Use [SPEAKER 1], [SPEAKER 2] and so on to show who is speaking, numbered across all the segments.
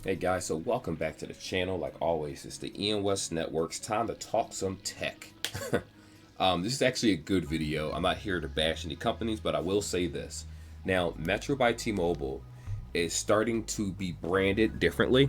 [SPEAKER 1] Hey guys, so welcome back to the channel. Like always, it's the Ian West Network's time to talk some tech. This is actually a good video. I'm not here to bash any companies, but I will say this. Now, Metro by T-Mobile is starting to be branded differently,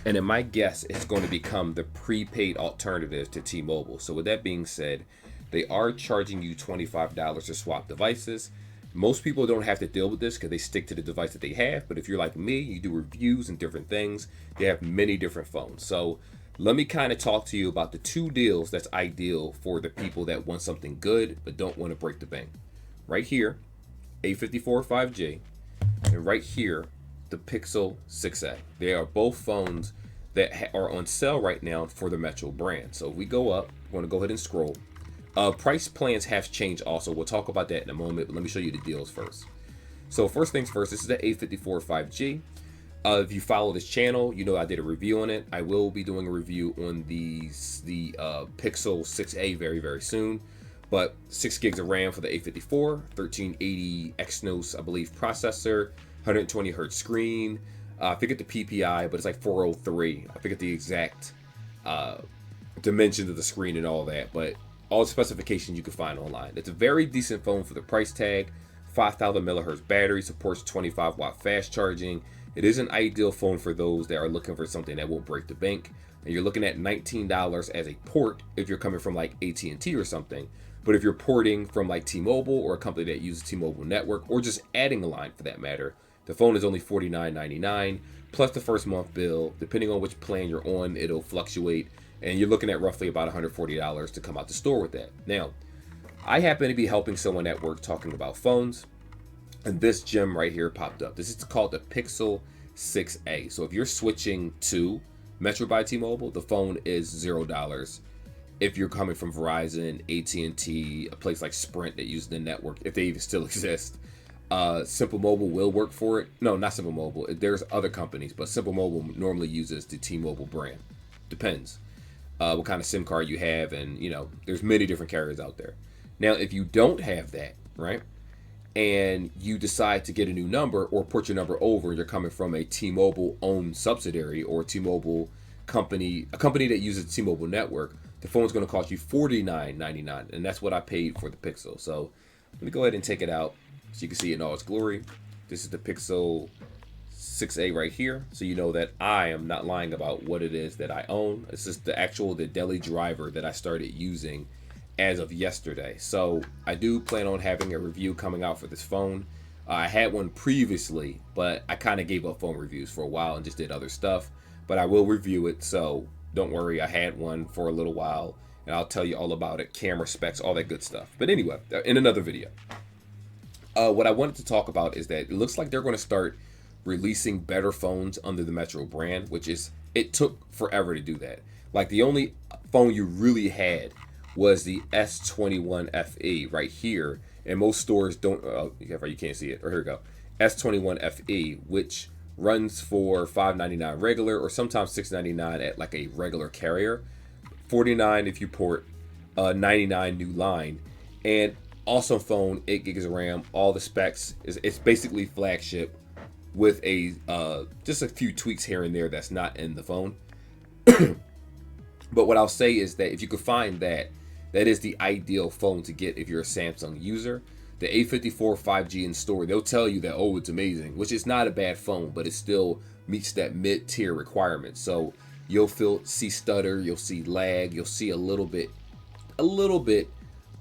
[SPEAKER 1] and in my guess, it's going to become the prepaid alternative to T-Mobile. So with that being said, they are charging you $25 to swap devices. Most people don't have to deal with this because they stick to the device that they have. But if you're like me, you do reviews and different things. They have many different phones. So let me kind of talk to you about the two deals that's ideal for the people that want something good but don't want to break the bank. Right here, A54 5G, and right here, the Pixel 6a. They are both phones that are on sale right now for the Metro brand. So if we go up, we're going to go ahead and scroll. Price plans have changed also. We'll talk about that in a moment, but let me show you the deals first. So first things first, this is the A54 5G. If you follow this channel, you know I did a review on it. I will be doing a review on the Pixel 6a very soon. But 6 gigs of RAM for the A54, 1380 Exynos, I believe, processor, 120 hertz screen. I forget the PPI, but it's like 403. I forget the exact dimensions of the screen and all that, but all the specifications you can find online. It's a very decent phone for the price tag. 5,000 millihertz battery, supports 25 watt fast charging. It is an ideal phone for those that are looking for something that won't break the bank. And you're looking at $19 as a port if you're coming from like AT&T or something. But if you're porting from like T-Mobile or a company that uses T-Mobile network, or just adding a line for that matter, the phone is only $49.99 plus the first month bill. Depending on which plan you're on, it'll fluctuate. And you're looking at roughly about $140 to come out the store with that. Now, I happen to be helping someone at work talking about phones, and this gem right here popped up. This is called the Pixel 6a. So if you're switching to Metro by T-Mobile, the phone is $0. If you're coming from Verizon, AT&T, a place like Sprint that uses the network, if they even still exist, Simple Mobile will work for it. No, not Simple Mobile. There's other companies, but Simple Mobile normally uses the T-Mobile brand. Depends what kind of SIM card you have, and there's many different carriers out there. Now, if you don't have that, right, and you decide to get a new number or port your number over, and you're coming from a T-Mobile owned subsidiary or T-Mobile company, a company that uses T-Mobile network, the phone's going to cost you $49.99, and that's what I paid for the Pixel. So let me go ahead and take it out so you can see it in all its glory. This is the Pixel 6a right here, so you know that I am not lying about what it is that I own. It's just the Delhi driver that I started using as of yesterday. So I do plan on having a review coming out for this phone. I had one previously, but I kind of gave up phone reviews for a while and just did other stuff. But I will review it, so don't worry. I had one for a little while, and I'll tell you all about it, camera specs, all that good stuff. But anyway, in another video, what I wanted to talk about is that it looks like they're going to start releasing better phones under the Metro brand, which is, it took forever to do that. Like the only phone you really had was the S21 FE right here, and most stores don't, you can't see it, or here we go, S21 FE, which runs for $5.99 regular, or sometimes $6.99 at like a regular carrier, $49 if you port, $99 new line, and awesome phone, 8 gigs of RAM, all the specs. It's basically flagship with a just a few tweaks here and there that's not in the phone. But what I'll say is that if you could find that, that is the ideal phone to get if you're a Samsung user. The A54 5G in store, they'll tell you that, oh, it's amazing, which is not a bad phone, but it still meets that mid-tier requirement. So you'll see stutter, you'll see lag, you'll see a little bit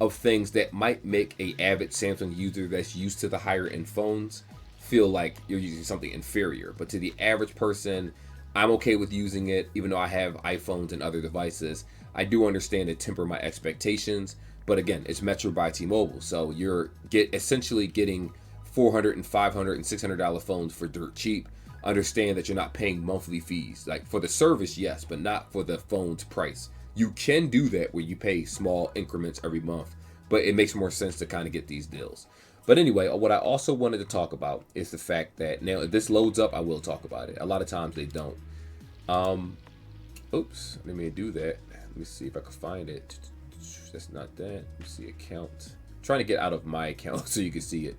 [SPEAKER 1] of things that might make a avid Samsung user that's used to the higher end phones feel like you're using something inferior. But to the average person, I'm okay with using it, even though I have iPhones and other devices. I do understand and temper my expectations, but again, it's Metro by T-Mobile, so you're essentially getting $400 and $500 and $600 phones for dirt cheap. Understand that you're not paying monthly fees, like for the service, yes, but not for the phone's price. You can do that where you pay small increments every month, but it makes more sense to kind of get these deals. But anyway, what I also wanted to talk about is the fact that now if this loads up, I will talk about it. A lot of times they don't. Oops, let me do that. Let me see if I can find it. That's not that. Let me see account. I'm trying to get out of my account so you can see it.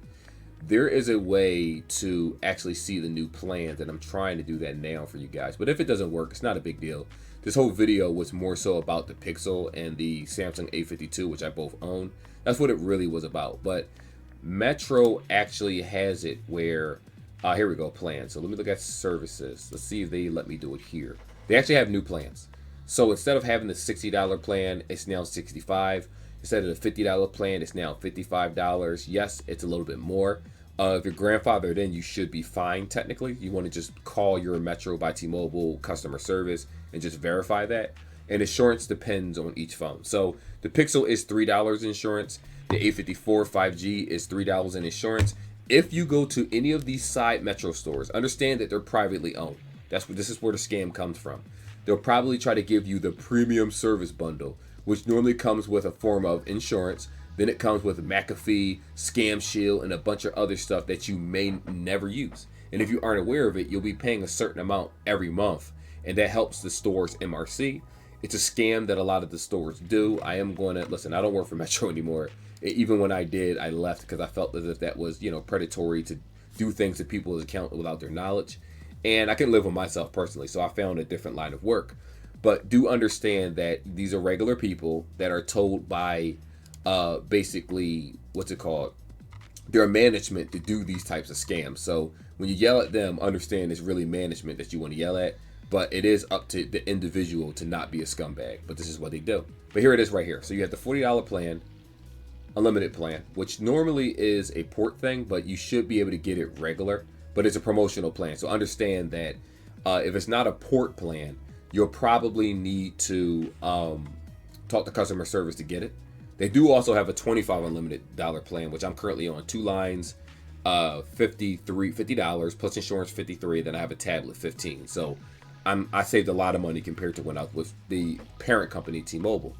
[SPEAKER 1] there is a way to actually see the new plans, and I'm trying to do that now for you guys. But if it doesn't work, it's not a big deal. This whole video was more so about the Pixel and the Samsung A52, which I both own. That's what it really was about. But Metro actually has it where, here we go, plans. So let me look at services. Let's see if they let me do it here. They actually have new plans. So instead of having the $60 plan, it's now $65. Instead of the $50 plan, it's now $55. Yes, it's a little bit more. If you're grandfathered in, you should be fine technically. You want to just call your Metro by T-Mobile customer service and just verify that. And insurance depends on each phone. So the Pixel is $3 insurance. The A54 5G is $3 in insurance. If you go to any of these side Metro stores, understand that they're privately owned. This is where the scam comes from. They'll probably try to give you the premium service bundle, which normally comes with a form of insurance. Then it comes with McAfee, Scam Shield, and a bunch of other stuff that you may never use. And if you aren't aware of it, you'll be paying a certain amount every month, and that helps the store's MRC. It's a scam that a lot of the stores do. I am going to, listen, I don't work for Metro anymore. Even when I did, I left because I felt as if that was, predatory to do things to people's account without their knowledge. And I can live with myself personally, so I found a different line of work. But do understand that these are regular people that are told by basically, their management to do these types of scams. So when you yell at them, understand it's really management that you want to yell at, but it is up to the individual to not be a scumbag. But this is what they do. But here it is right here. So you have the $40 plan, unlimited plan, which normally is a port thing, but you should be able to get it regular, but it's a promotional plan. So understand that if it's not a port plan, you'll probably need to talk to customer service to get it. They do also have a $25 unlimited plan, which I'm currently on. 2 lines, $50 plus insurance, $53. Then I have a tablet, $15. So I saved a lot of money compared to when I was with the parent company, T-Mobile.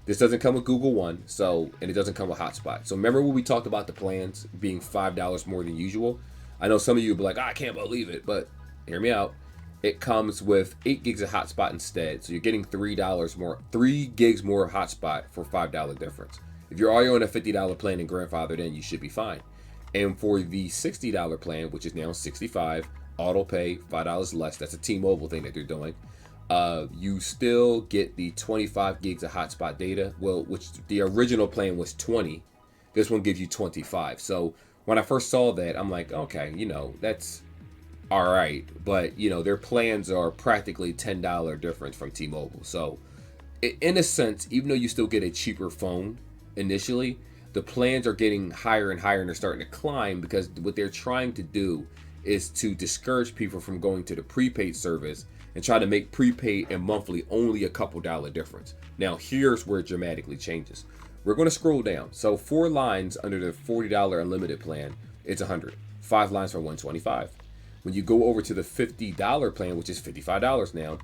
[SPEAKER 1] This doesn't come with Google One, and it doesn't come with Hotspot. So remember when we talked about the plans being $5 more than usual? I know some of you will be like, I can't believe it, but hear me out. It comes with 8 gigs of hotspot instead. So you're getting $3 more, 3 gigs more hotspot for $5 difference. If you're already on a $50 plan and grandfathered in, you should be fine. And for the $60 plan, which is now $65, auto pay, $5 less. That's a T-Mobile thing that they're doing. You still get the 25 gigs of hotspot data. Well, which the original plan was 20. This one gives you 25. So when I first saw that, I'm like, okay, that's all right, but their plans are practically $10 difference from T-Mobile. So in a sense, even though you still get a cheaper phone initially, the plans are getting higher and higher, and they're starting to climb because what they're trying to do is to discourage people from going to the prepaid service and try to make prepaid and monthly only a couple dollar difference. Now here's where it dramatically changes. We're going to scroll down. So 4 lines under the $40 unlimited plan, it's 100. 5 lines for $125. When you go over to the $50 plan, which is $55 now,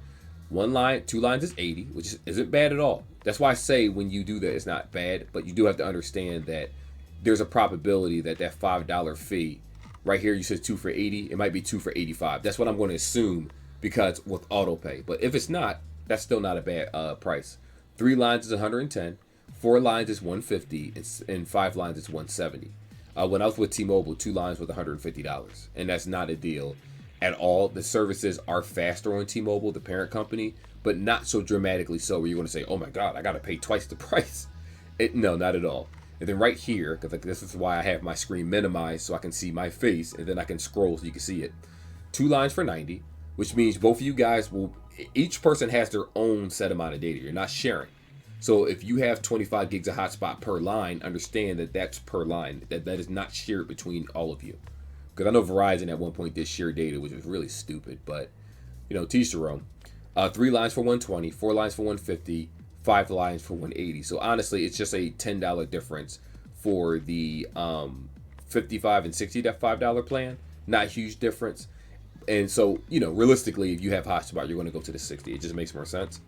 [SPEAKER 1] 1 line, 2 lines is $80, which isn't bad at all. That's why I say when you do that, it's not bad, but you do have to understand that there's a probability that that $5 fee, right here you said 2 for $80, it might be 2 for $85. That's what I'm going to assume because with auto pay. But if it's not, that's still not a bad price. 3 lines is $110, 4 lines is $150, and 5 lines is $170. When I was with T-Mobile, 2 lines was $150, and that's not a deal at all. The services are faster on T-Mobile, the parent company, but not so dramatically so where you're going to say, oh my God, I got to pay twice the price. No, not at all. And then right here, because this is why I have my screen minimized so I can see my face, and then I can scroll so you can see it. 2 lines for $90, which means both of you guys each person has their own set amount of data. You're not sharing. So if you have 25 gigs of hotspot per line, understand that that's per line. That is not shared between all of you. Because I know Verizon at one point did share data, which was really stupid. But, teach your own. 3 lines for $120, 4 lines for $150, 5 lines for $180. So honestly, it's just a $10 difference for the 55 and 60 that $5 plan. Not a huge difference. And so, realistically, if you have hotspot, you're going to go to the 60. It just makes more sense.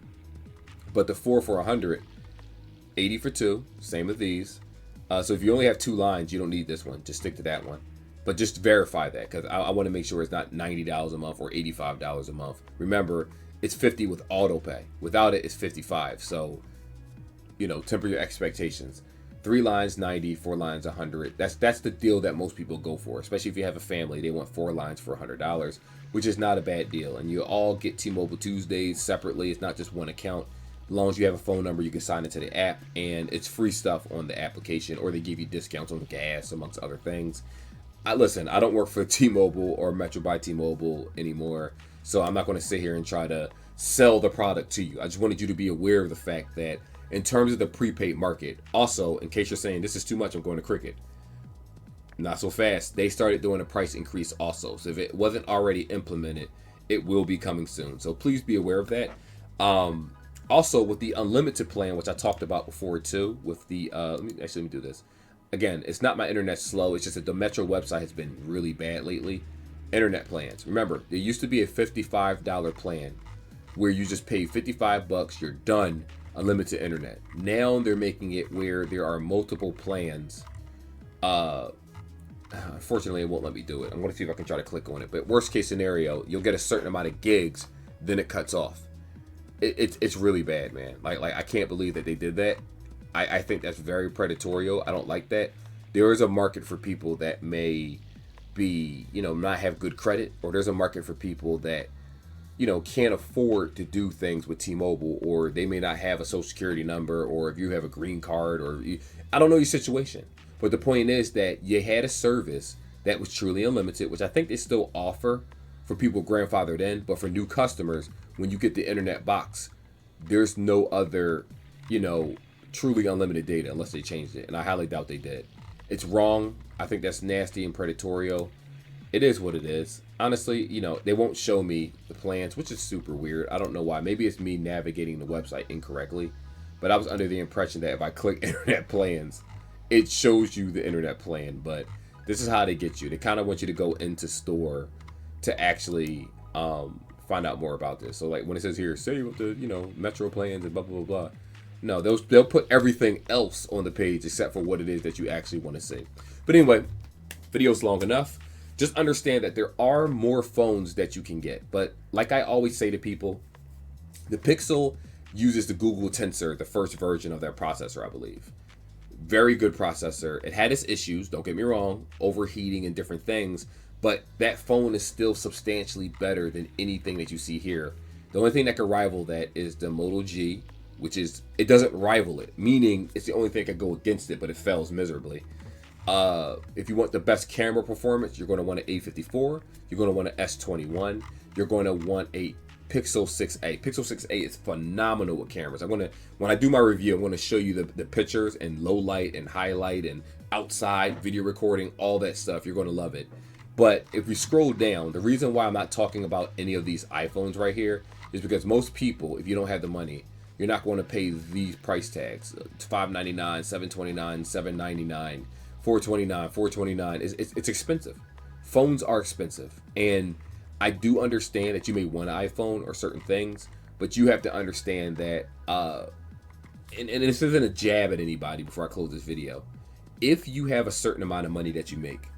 [SPEAKER 1] But the 4 for 100, 80 for 2, same as these. So if you only have 2 lines, you don't need this one. Just stick to that one. But just verify that because I want to make sure it's not $90 a month or $85 a month. Remember, it's $50 with auto pay. Without it, it's $55. So, temper your expectations. 3 lines 90, 4 lines 100. That's the deal that most people go for, especially if you have a family. They want 4 lines for $100, which is not a bad deal. And you all get T-Mobile Tuesdays separately. It's not just one account. As long as you have a phone number, you can sign into the app, and it's free stuff on the application, or they give you discounts on the gas, amongst other things. Listen, I don't work for T-Mobile or Metro by T-Mobile anymore, so I'm not going to sit here and try to sell the product to you. I just wanted you to be aware of the fact that in terms of the prepaid market, also, in case you're saying this is too much, I'm going to Cricket. Not so fast. They started doing a price increase also. So if it wasn't already implemented, it will be coming soon. So please be aware of that. Also, with the unlimited plan, which I talked about before too, with the let me do this. Again, it's not my internet slow. It's just that the Metro website has been really bad lately. Internet plans. Remember, there used to be a $55 plan where you just pay $55, you're done, unlimited internet. Now they're making it where there are multiple plans. Unfortunately, it won't let me do it. I'm going to see if I can try to click on it. But worst case scenario, you'll get a certain amount of gigs, then it cuts off. It's really bad, man. Like I can't believe that they did that. I think that's very predatory. I don't like that. There is a market for people that may be, not have good credit, or there's a market for people that, can't afford to do things with T-Mobile, or they may not have a social security number, or if you have a green card, or I don't know your situation. But the point is that you had a service that was truly unlimited, which I think they still offer for people grandfathered in, but for new customers, when you get the internet box, there's no other, truly unlimited data unless they changed it, and I highly doubt they did. It's wrong. I think that's nasty and predatory. It is what it is. Honestly, they won't show me the plans, which is super weird. I don't know why. Maybe it's me navigating the website incorrectly, but I was under the impression that if I click internet plans, it shows you the internet plan. But this is how they get you. They kind of want you to go into store to actually find out more about this. So like when it says here, say with the Metro plans and blah blah blah blah. No, they'll put everything else on the page except for what it is that you actually want to see. But anyway, video's long enough. Just understand that there are more phones that you can get. But like I always say to people, the Pixel uses the Google Tensor, the first version of their processor, I believe. Very good processor. It had its issues, don't get me wrong, overheating and different things, but that phone is still substantially better than anything that you see here. The only thing that can rival that is the Moto G, which is, it doesn't rival it, meaning it's the only thing that can go against it, but it fails miserably. If you want the best camera performance, you're going to want an A54, you're going to want an S21, you're going to want a Pixel 6a. Pixel 6a is phenomenal with cameras. When I do my review, I'm going to show you the pictures and low light and highlight and outside video recording, all that stuff. You're going to love it. But if we scroll down, the reason why I'm not talking about any of these iPhones right here is because most people, if you don't have the money, you're not going to pay these price tags. $599, $729, $799, $429, $429. It's expensive. Phones are expensive. And I do understand that you may want an iPhone or certain things, but you have to understand that, and this isn't a jab at anybody before I close this video. If you have a certain amount of money that you make,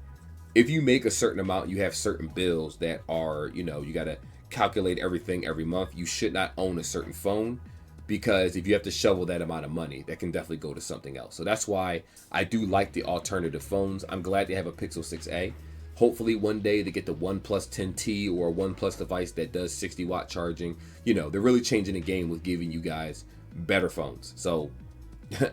[SPEAKER 1] if you make a certain amount, you have certain bills that are, you got to calculate everything every month. You should not own a certain phone, because if you have to shovel that amount of money, that can definitely go to something else. So that's why I do like the alternative phones. I'm glad they have a Pixel 6a. Hopefully one day they get the OnePlus 10T or a OnePlus device that does 60-watt charging. They're really changing the game with giving you guys better phones. So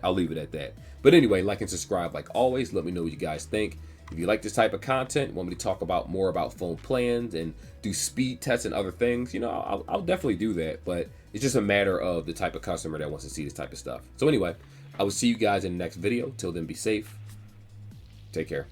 [SPEAKER 1] I'll leave it at that. But anyway, like and subscribe like always. Let me know what you guys think. If you like this type of content, want me to talk about more about phone plans and do speed tests and other things, I'll definitely do that. But it's just a matter of the type of customer that wants to see this type of stuff. So anyway, I will see you guys in the next video. Till then, be safe. Take care.